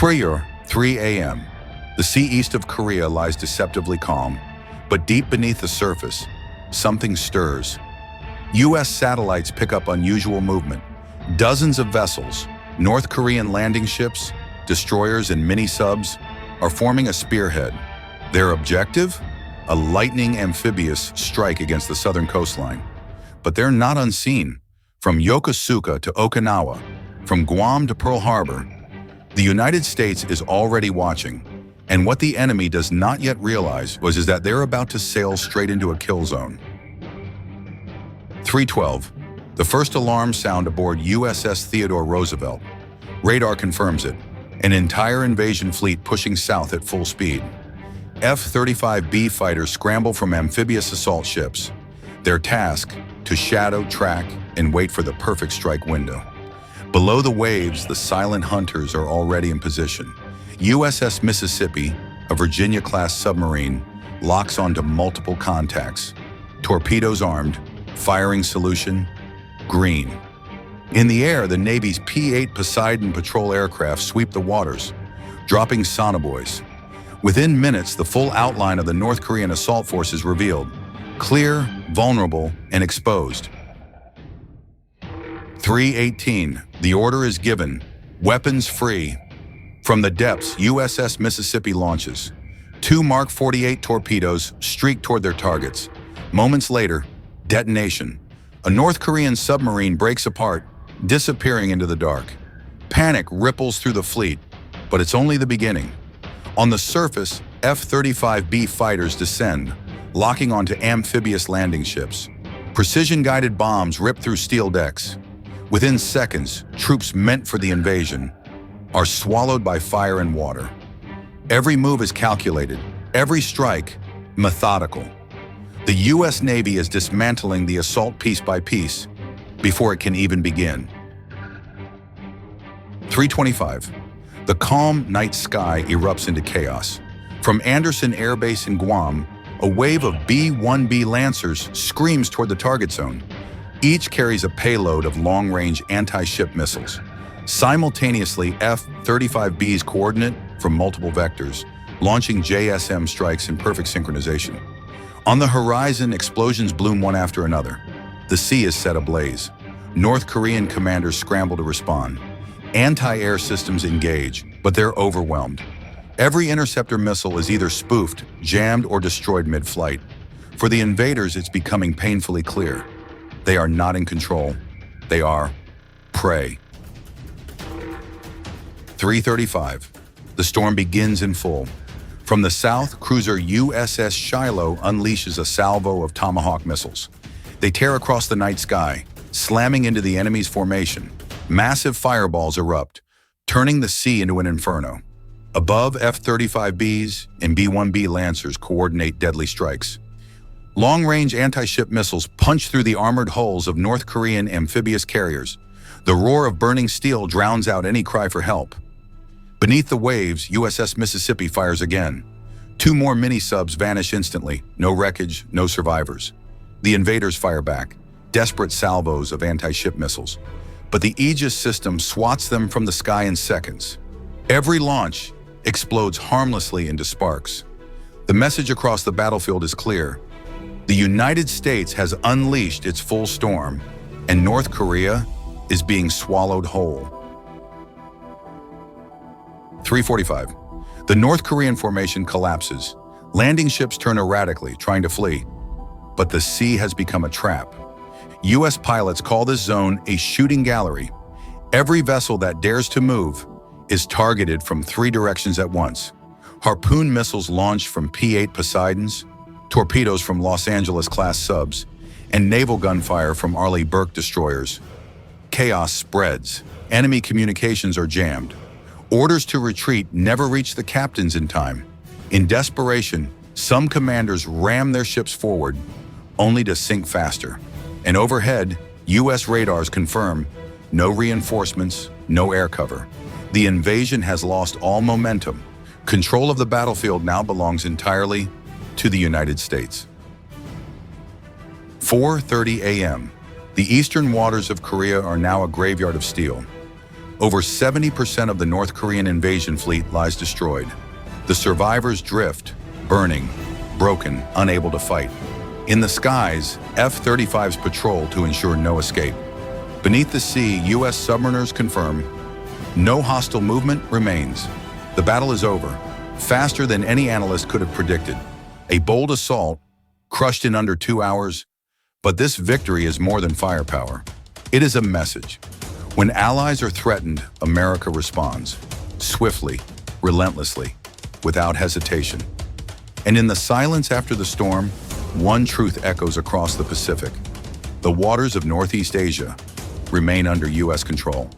3 a.m. The sea east of Korea lies deceptively calm, but deep beneath the surface, something stirs. U.S. satellites pick up unusual movement. Dozens of vessels, North Korean landing ships, destroyers and mini-subs, are forming a spearhead. Their objective? A lightning amphibious strike against the southern coastline. But they're not unseen. From Yokosuka to Okinawa, from Guam to Pearl Harbor, the United States is already watching. And what the enemy does not yet realize is that they're about to sail straight into a kill zone. 3:12. The first alarm sound aboard USS Theodore Roosevelt. Radar confirms it. An entire invasion fleet pushing south at full speed. F-35B fighters scramble from amphibious assault ships. Their task, to shadow, track, and wait for the perfect strike window. Below the waves, the silent hunters are already in position. USS Mississippi, a Virginia-class submarine, locks onto multiple contacts. Torpedoes armed, firing solution, green. In the air, the Navy's P-8 Poseidon patrol aircraft sweep the waters, dropping sonobuoys. Within minutes, the full outline of the North Korean assault force is revealed. Clear, vulnerable, and exposed. 3:18. The order is given. Weapons free. From the depths, USS Mississippi launches. 2 Mark 48 torpedoes streak toward their targets. Moments later, detonation. A North Korean submarine breaks apart, disappearing into the dark. Panic ripples through the fleet, but it's only the beginning. On the surface, F-35B fighters descend, locking onto amphibious landing ships. Precision-guided bombs rip through steel decks. Within seconds, troops meant for the invasion are swallowed by fire and water. Every move is calculated, every strike methodical. The U.S. Navy is dismantling the assault piece by piece before it can even begin. 3:25. The calm night sky erupts into chaos. From Andersen Air Base in Guam, a wave of B-1B Lancers screams toward the target zone. Each carries a payload of long-range anti-ship missiles. Simultaneously, F-35Bs coordinate from multiple vectors, launching JSM strikes in perfect synchronization. On the horizon, explosions bloom one after another. The sea is set ablaze. North Korean commanders scramble to respond. Anti-air systems engage, but they're overwhelmed. Every interceptor missile is either spoofed, jammed, or destroyed mid-flight. For the invaders, it's becoming painfully clear. They are not in control. They are prey. 3:35. The storm begins in full. From the south, cruiser USS Shiloh unleashes a salvo of Tomahawk missiles. They tear across the night sky, slamming into the enemy's formation. Massive fireballs erupt, turning the sea into an inferno. Above, F-35Bs and B-1B Lancers coordinate deadly strikes. Long-range anti-ship missiles punch through the armored hulls of North Korean amphibious carriers. The roar of burning steel drowns out any cry for help. Beneath the waves, USS Mississippi fires again. 2 more mini-subs vanish instantly. No wreckage, no survivors. The invaders fire back, desperate salvos of anti-ship missiles. But the Aegis system swats them from the sky in seconds. Every launch explodes harmlessly into sparks. The message across the battlefield is clear. The United States has unleashed its full storm, and North Korea is being swallowed whole. 3:45. The North Korean formation collapses. Landing ships turn erratically, trying to flee. But the sea has become a trap. U.S. pilots call this zone a shooting gallery. Every vessel that dares to move is targeted from 3 directions at once. Harpoon missiles launched from P-8 Poseidons, torpedoes from Los Angeles-class subs, and naval gunfire from Arleigh Burke destroyers. Chaos spreads. Enemy communications are jammed. Orders to retreat never reach the captains in time. In desperation, some commanders ram their ships forward, only to sink faster. And overhead, U.S. radars confirm no reinforcements, no air cover. The invasion has lost all momentum. Control of the battlefield now belongs entirely to the United States. 4:30 a.m. The eastern waters of Korea are now a graveyard of steel. Over 70% of the North Korean invasion fleet lies destroyed. The survivors drift, burning, broken, unable to fight. In the skies, F-35s patrol to ensure no escape. Beneath the sea, U.S. submariners confirm no hostile movement remains. The battle is over, faster than any analyst could have predicted. A bold assault, crushed in under 2 hours, but this victory is more than firepower. It is a message. When allies are threatened, America responds, swiftly, relentlessly, without hesitation. And in the silence after the storm, one truth echoes across the Pacific. The waters of Northeast Asia remain under U.S. control.